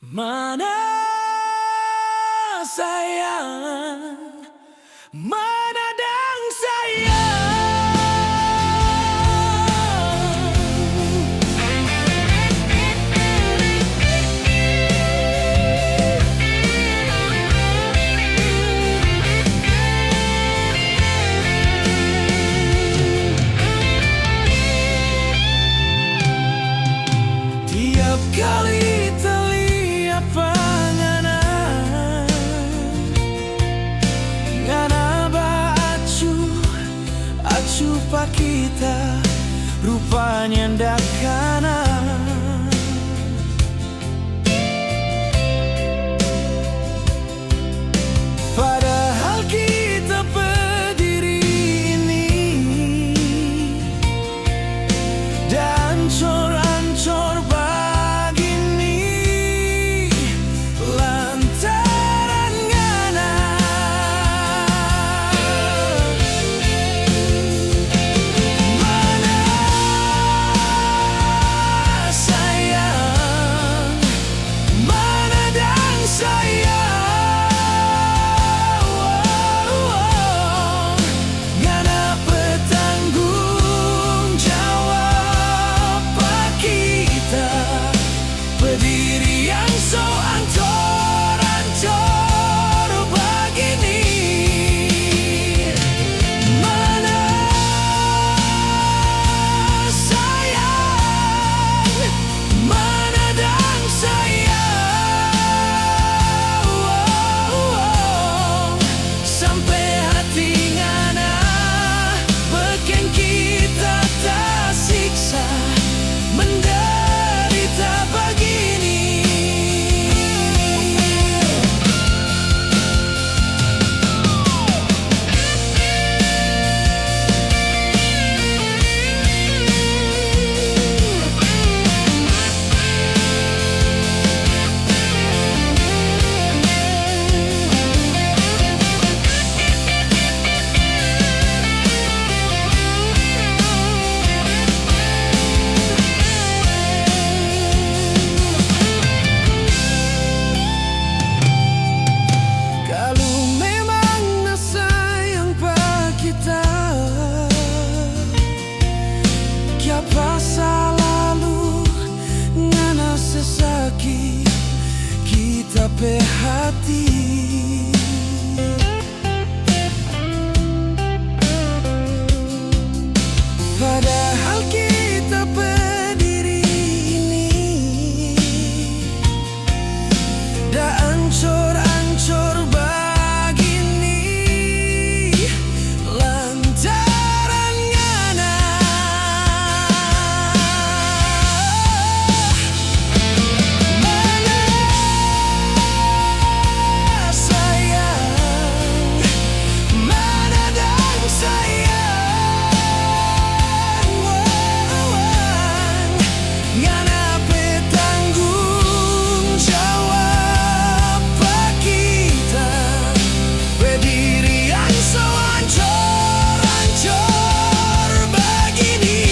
Mana sayang, mana dang sayang. Tiap kali terlihat panganan, ngana ba acuh pa kita rupanya ndak kanan. Padahal kita berdiri ini dan ancor begini lantaran ngana. Mana sayang, mana dang sayang. Ngana bertanggung jawab pak kita berdiri yang so ancor begini. Mana sayang, mana dang sayang. Sampai hati ngana beken kita tak siksa menderita begini. Kalau memang nak sayang pak kita, kia pasal lalu ngana sesaki kita pe hati. Padahal kita berdiri ini dah ancor begini lantaran ngana. Mana sayang, mana dang sayang. Ngana bertanggung jawab pak kita berdiri yang so ancor begini.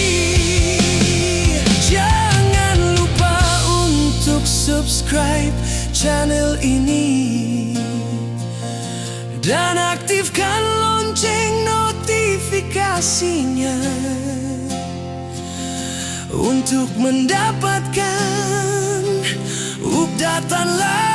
Jangan lupa untuk subscribe channel ini dan aktifkan lonceng notifikasinya untuk mendapatkan updatan lain.